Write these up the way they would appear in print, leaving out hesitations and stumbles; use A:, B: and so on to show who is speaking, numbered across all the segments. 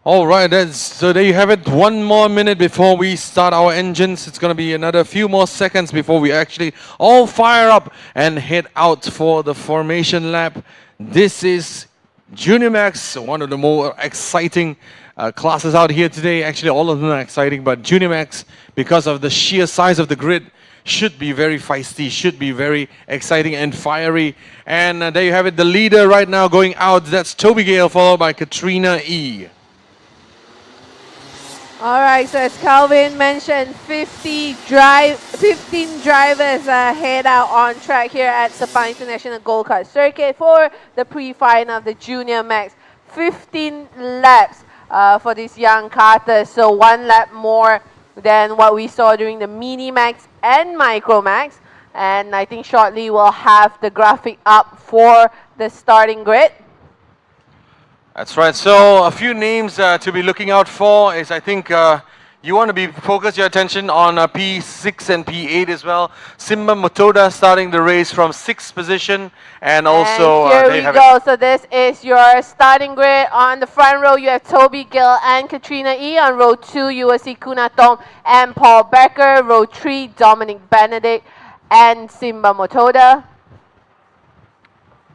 A: All right, so there you have it. One more minute before we start our engines. It's going to be another few more seconds before we actually all fire up and head out for the formation lap. This is Junior Max, one of the more exciting classes out here today. Actually, all of them are exciting, but Junior Max, because of the sheer size of the grid, should be very feisty, should be very exciting and fiery. And there you have it, the leader right now going out. That's Toby Gale, followed by Katrina E.
B: All right, so as Calvin mentioned, 15 drivers head out on track here at Sepang International Gold Kart Circuit for the pre-final of the Junior Max. 15 laps for these young karters, so one lap more than what we saw during the Mini Max and Micro Max. And I think shortly we'll have the graphic up for the starting grid.
A: That's right. So a few names to be looking out for is, I think, you want to focus your attention on P6 and P8 as well. Simba Motoda starting the race from 6th position, and also
B: here we go. So this is your starting grid. On the front row, you have Toby Gill and Katrina E. On row 2, you will see Kuna Tom and Paul Becker. Row 3, Dominic Benedict and Simba Motoda.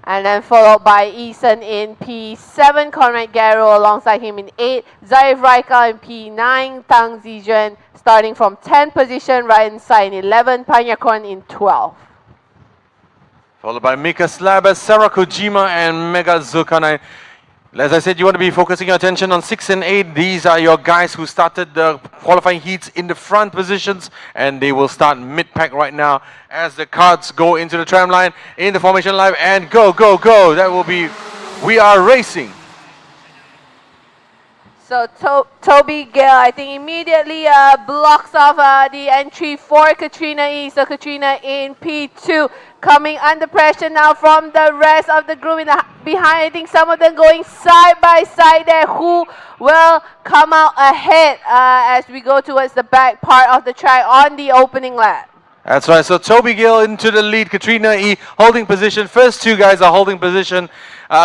B: And then followed by Eason in P7, Conrad Garrow alongside him in 8, Zaif Raikal in P9, Tang Zijuan starting from 10th position, Ryan Sai in 11, Panyakon in 12.
A: Followed by Mika Slabas, Sarah Kojima and Mega Zulkarnain. As I said, you want to be focusing your attention on 6 and 8. These are your guys who started the qualifying heats in the front positions, and they will start mid-pack right now as the carts go into the tram line in the formation line, and go, go, go. That will be, we are racing.
B: So Toby Gill, I think, immediately blocks off the entry for Katrina E. So Katrina in P2, coming under pressure now from the rest of the group in the behind. I think some of them going side by side there. Who will come out ahead as we go towards the back part of the track on the opening lap?
A: That's right. So Toby Gill into the lead. Katrina E holding position. First two guys are holding position.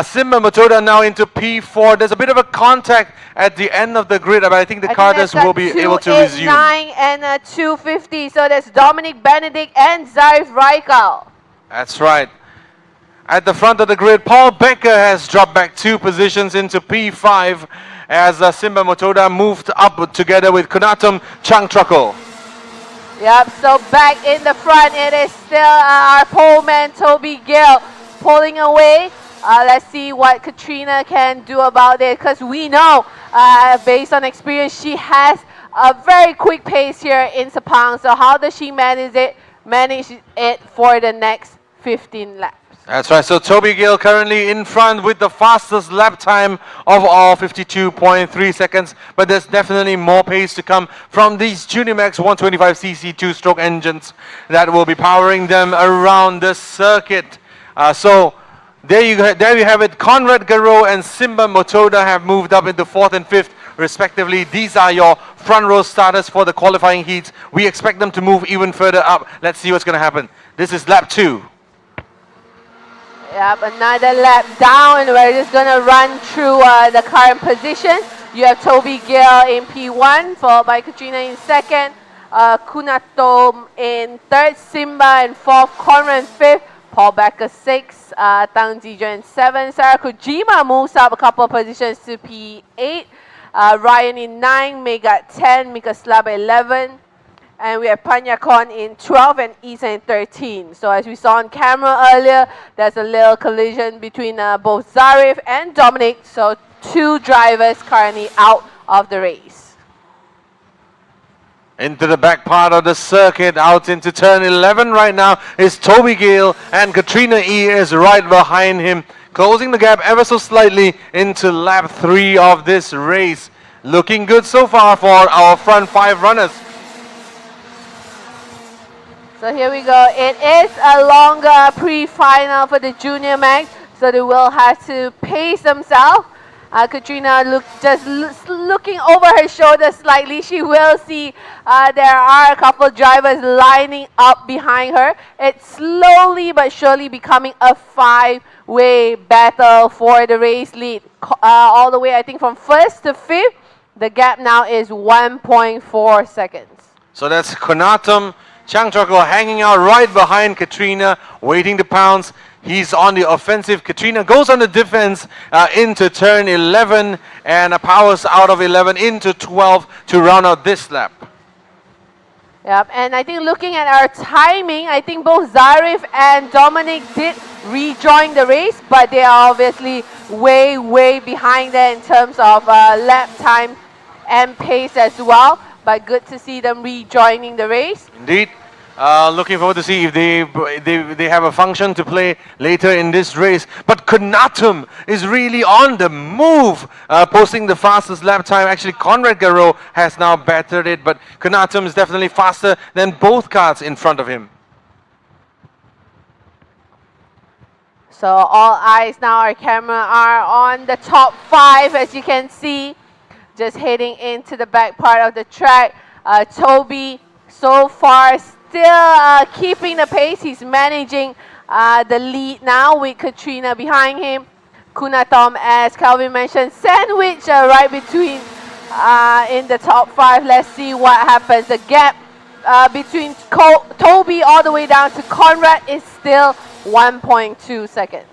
A: Simba Motoda now into P4. There's a bit of a contact at the end of the grid, but I think the karters will be able to resume.
B: 289 and 250. So there's Dominic Benedict and Zaif Raikal.
A: That's right. At the front of the grid, Paul Becker has dropped back 2 positions into P5 as Simba Motoda moved up together with Kunatum Changtrako.
B: Yep, so back in the front, it is still our pole man, Toby Gill, pulling away. Let's see what Katrina can do about it, because we know, based on experience, she has a very quick pace here in Sepang. So how does she manage it for the next 15 laps?
A: That's right. So Toby Gill currently in front with the fastest lap time of all, 52.3 seconds. But there's definitely more pace to come from these Junior Max 125cc 2-stroke engines that will be powering them around the circuit. So there you have it. Conrad Garrow and Simba Motoda have moved up into 4th and 5th respectively. These are your front row starters for the qualifying heats. We expect them to move even further up. Let's see what's going to happen. This is lap 2.
B: Yep, another lap down, and we're just going to run through the current position. You have Toby Gill in P1, followed by Katrina in 2nd, Kunatom in 3rd, Simba in 4th, Conrad in 5th, Paul Becker 6th, Tang Zijuan in 7th, Sarah Kojima moves up a couple of positions to P8, Ryan in 9, Mega 10, Mika Slab 11, and we have Panyakon in 12 and Isa in 13. So as we saw on camera earlier, there's a little collision between both Zarif and Dominic. So 2 drivers currently out of the race.
A: Into the back part of the circuit, out into turn 11 right now is Toby Gale, and Katrina E is right behind him, closing the gap ever so slightly into lap 3 of this race. Looking good so far for our front 5 runners.
B: So here we go. It is a longer pre-final for the Junior Max, so they will have to pace themselves. Katrina looking over her shoulder slightly. She will see there are a couple drivers lining up behind her. It's slowly but surely becoming a five-way battle for the race lead. All the way, I think, from first to fifth. The gap now is 1.4 seconds.
A: So that's Konatum Changchokol hanging out right behind Katrina, waiting to pounce. He's on the offensive. Katrina goes on the defense into turn 11 and powers out of 11 into 12 to round out this lap.
B: Yep, and I think looking at our timing, I think both Zarif and Dominic did rejoin the race, but they are obviously way behind there in terms of lap time and pace as well. But good to see them rejoining the race.
A: Indeed. Looking forward to see if they have a function to play later in this race. But Konatum is really on the move, posting the fastest lap time. Actually, Conrad Garreau has now battered it, but Konatum is definitely faster than both cars in front of him.
B: So all eyes now, our camera are on the top 5, as you can see. Just heading into the back part of the track. Toby so far still keeping the pace. He's managing the lead now with Katrina behind him. Kunatom, as Calvin mentioned, sandwich right between in the top 5. Let's see what happens. The gap between Toby all the way down to Conrad is still 1.2 seconds.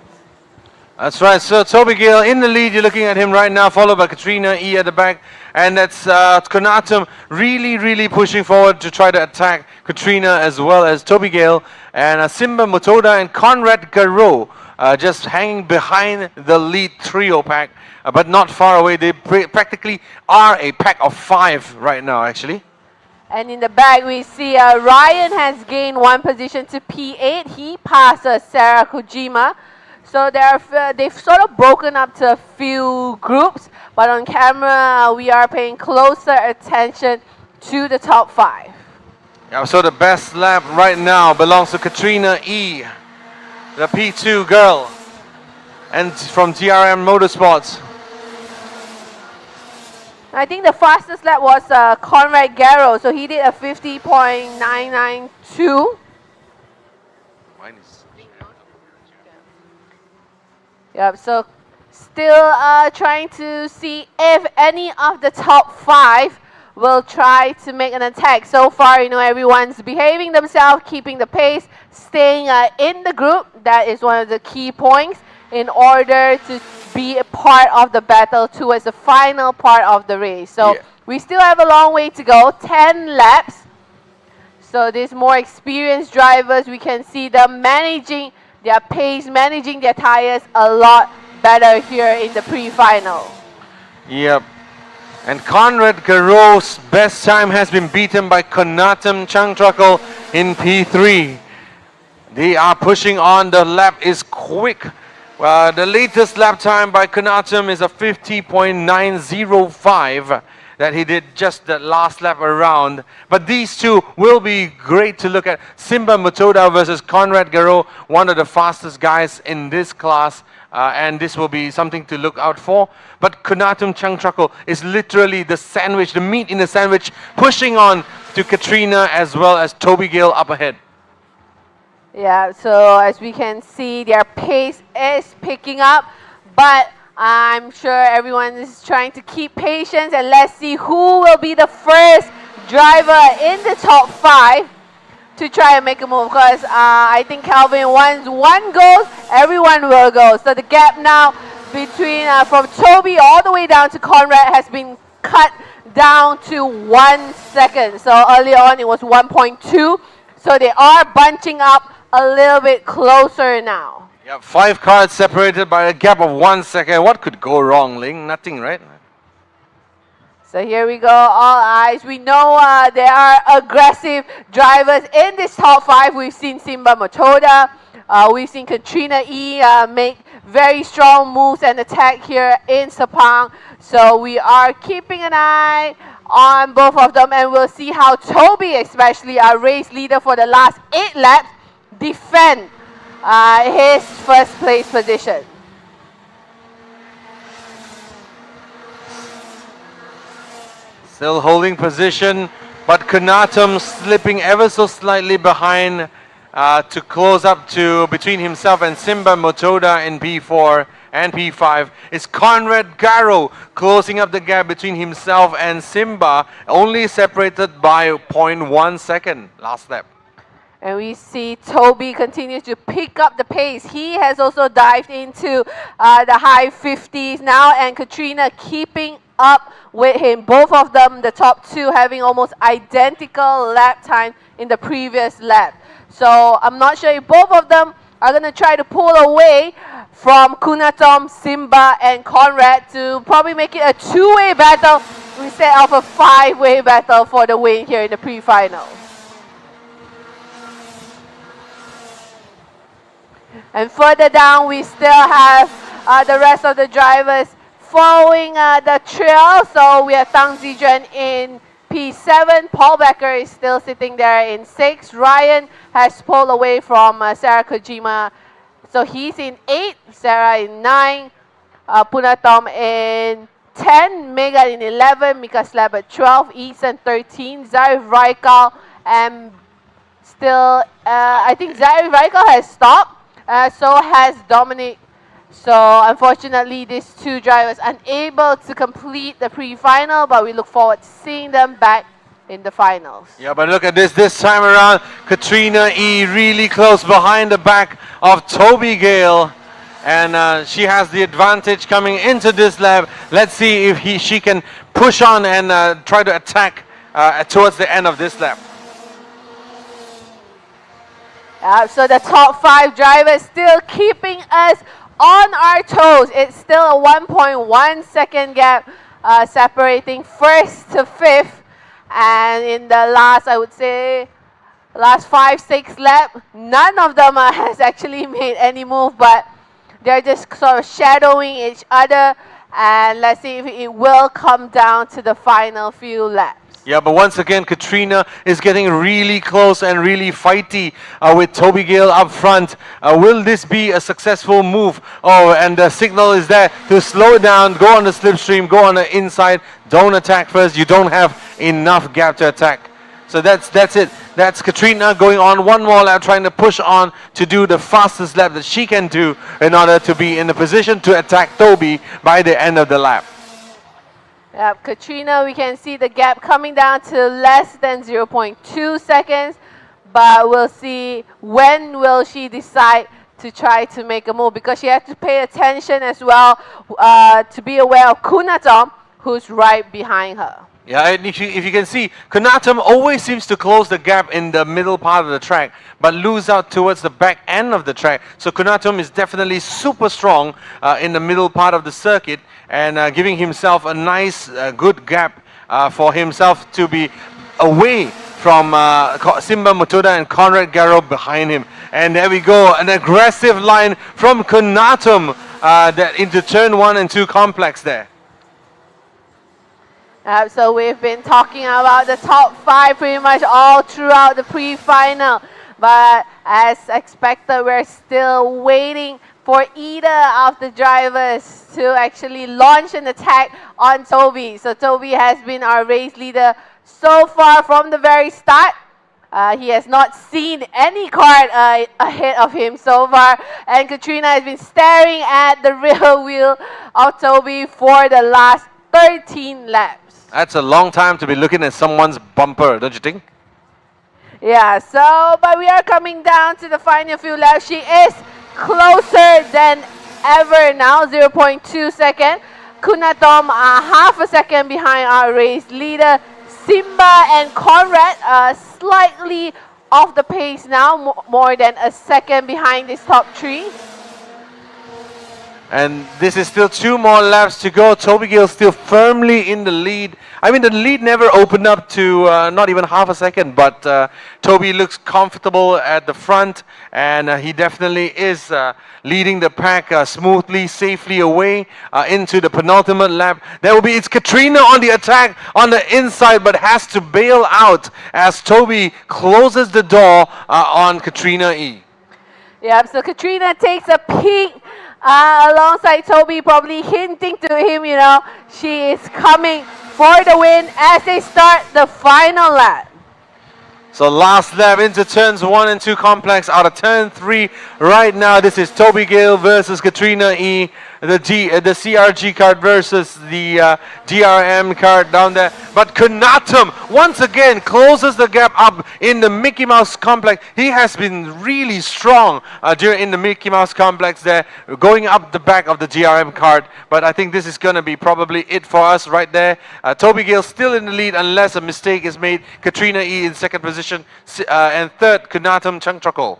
A: That's right, so Toby Gale in the lead, you're looking at him right now, followed by Katrina E at the back, and that's Konatum really pushing forward to try to attack Katrina as well as Toby Gale, and Simba Motoda and Conrad Garreau just hanging behind the lead trio pack, but not far away. They practically are a pack of 5 right now, actually.
B: And in the back, we see Ryan has gained 1 position to P8. He passes Sarah Kojima. So they've sort of broken up to a few groups, but on camera we are paying closer attention to the top 5.
A: Yeah, so the best lap right now belongs to Katrina E, the P2 girl, and from TRM Motorsports.
B: I think the fastest lap was Conrad Garreau, so he did a 50.992. Yep, so still trying to see if any of the top 5 will try to make an attack. So far, you know, everyone's behaving themselves, keeping the pace, staying in the group. That is one of the key points in order to be a part of the battle towards the final part of the race. So we still have a long way to go, 10 laps. So these more experienced drivers, we can see them managing their pace, managing their tires a lot better here in the pre-final.
A: Yep. And Conrad Garreau's best time has been beaten by Konatum Changchokol in P3. They are pushing on. The lap is quick. The latest lap time by Konatum is a 50.905 that he did just the last lap around. But these two will be great to look at. Simba Motoda versus Conrad Garreau, one of the fastest guys in this class. And this will be something to look out for. But Konatum Changchokol is literally the sandwich, the meat in the sandwich, pushing on to Katrina as well as Toby Gale up ahead.
B: Yeah, so as we can see, their pace is picking up, but I'm sure everyone is trying to keep patience, and let's see who will be the first driver in the top 5 to try and make a move, because I think Calvin, once one goes, everyone will go. So the gap now between from Toby all the way down to Conrad has been cut down to 1 second. So earlier on it was 1.2. So they are bunching up a little bit closer now.
A: Yeah, 5 cars separated by a gap of 1 second. What could go wrong, Ling? Nothing, right?
B: So here we go, all eyes. We know there are aggressive drivers in this top 5. We've seen Simba Motoda. We've seen Katrina E make very strong moves and attack here in Sepang. So we are keeping an eye on both of them, and we'll see how Toby, especially our race leader for the last 8 laps, defend his first place position.
A: Still holding position, but Kanatum slipping ever so slightly behind to close up to between himself and Simba Motoda in P4 and P5. It's Conrad Garrow closing up the gap between himself and Simba, only separated by 0.1 second last lap.
B: And we see Toby continues to pick up the pace. He has also dived into the high 50s now, and Katrina keeping up with him. Both of them, the top two, having almost identical lap time in the previous lap. So I'm not sure if both of them are going to try to pull away from Kunatom, Simba, and Conrad to probably make it a two-way battle instead of a five-way battle for the win here in the pre-finals. And further down, we still have the rest of the drivers following the trail. So we have Tang Zijun in P7. Paul Becker is still sitting there in 6. Ryan has pulled away from Sarah Kojima. So he's in 8. Sarah in 9. Punatom in 10. Megan in 11. Mika Slab at 12. Eason 13. Zarif Raikal and still, I think Zarif Raikal has stopped. So has Dominic. So unfortunately, these two drivers unable to complete the pre-final, but we look forward to seeing them back in the finals.
A: Yeah, but look at this time around, Katrina E really close behind the back of Toby Gale, and she has the advantage coming into this lap. Let's see if she can push on and try to attack towards the end of this lap.
B: So the top 5 drivers still keeping us on our toes. It's still a 1.1 second gap separating first to 5th. And in the last, I would say, last 5-6 lap, none of them has actually made any move, but they're just sort of shadowing each other. And let's see if it will come down to the final few laps.
A: Yeah, but once again, Katrina is getting really close and really fighty with Toby Gale up front. Will this be a successful move? Oh, and the signal is there to slow it down, go on the slipstream, go on the inside, don't attack first. You don't have enough gap to attack. So that's it. That's Katrina going on one more lap, trying to push on to do the fastest lap that she can do in order to be in the position to attack Toby by the end of the lap.
B: Yep, Katrina, we can see the gap coming down to less than 0.2 seconds, but we'll see when will she decide to try to make a move, because she has to pay attention as well to be aware of Kunatom, who's right behind her.
A: Yeah, and if you can see, Kunatom always seems to close the gap in the middle part of the track, but lose out towards the back end of the track. So Kunatom is definitely super strong in the middle part of the circuit, and giving himself a nice, good gap for himself to be away from Simba Motoda and Conrad Garrow behind him. And there we go, an aggressive line from Kunatom that into turn 1 and 2 complex there.
B: So we've been talking about the top 5 pretty much all throughout the pre-final. But as expected, we're still waiting for either of the drivers to actually launch an attack on Toby. So Toby has been our race leader so far from the very start. He has not seen any card ahead of him so far. And Katrina has been staring at the rear wheel of Toby for the last 13 laps.
A: That's a long time to be looking at someone's bumper, don't you think?
B: Yeah, so, but we are coming down to the final few laps. She is closer than ever now, 0.2 second. Kunatom, half a second behind our race leader. Simba and Conrad slightly off the pace now, more than a second behind this top 3.
A: And this is still 2 more laps to go. Toby Gale still firmly in the lead. I mean, the lead never opened up to not even half a second, but Toby looks comfortable at the front, and he definitely is leading the pack smoothly, safely away into the penultimate lap. It's Katrina on the attack on the inside, but has to bail out as Toby closes the door on Katrina E.
B: Yep, so Katrina takes a peek alongside Toby, probably hinting to him, you know, she is coming for the win as they start the final lap.
A: So last lap into turns 1 and 2 complex out of turn 3 right now. This is Toby Gale versus Katrina E. The CRG card versus the DRM card down there. But Kunatum once again closes the gap up in the Mickey Mouse complex. He has been really strong in the Mickey Mouse complex there, going up the back of the DRM card. But I think this is going to be probably it for us right there. Toby Gale still in the lead unless a mistake is made. Katrina E in second position. And third, Kunatum Changchokol.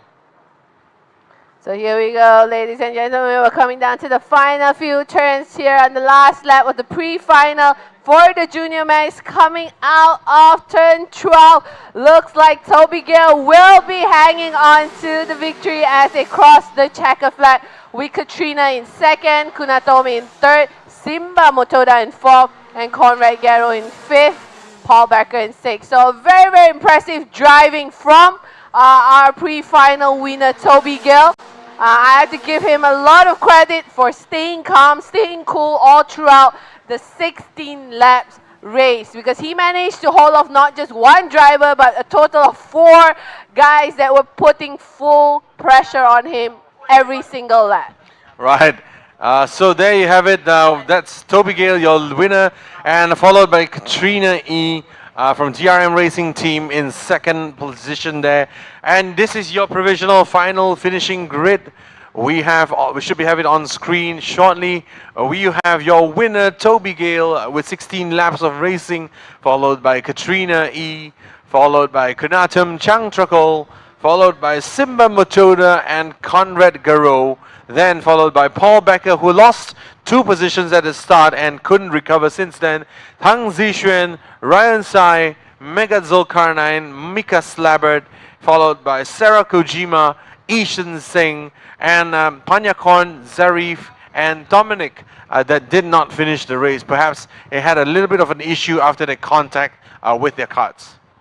B: So here we go, ladies and gentlemen. We're coming down to the final few turns here on the last lap of the pre-final for the Junior Max. Coming out of turn 12. Looks like Toby Gale will be hanging on to the victory as they cross the checker flag with Katrina in second, Kunatomi in third, Simba Motoda in fourth, and Conrad Guerrero in fifth, Paul Becker in sixth. So very, very impressive driving from our pre-final winner, Toby Gale. I have to give him a lot of credit for staying calm, staying cool all throughout the 16 laps race, because he managed to hold off not just one driver but a total of 4 guys that were putting full pressure on him every single lap.
A: Right. So there you have it. That's Toby Gale, your winner, and followed by Katrina E. From DRM Racing Team in second position there. And this is your provisional final finishing grid. We should be having it on screen shortly. We have your winner, Toby Gale, with 16 laps of racing, followed by Katrina E, followed by Kunatum Changchokol, followed by Simba Motoda and Conrad Guerrero, then followed by Paul Becker, who lost 2 positions at the start and couldn't recover since then. Tang Zixuan, Ryan Sai, Megat Zulkarnain, Mika Slabbert, followed by Sarah Kojima, Ishan Singh, and Panyakon Zarif and Dominic that did not finish the race. Perhaps it had a little bit of an issue after the contact with their carts.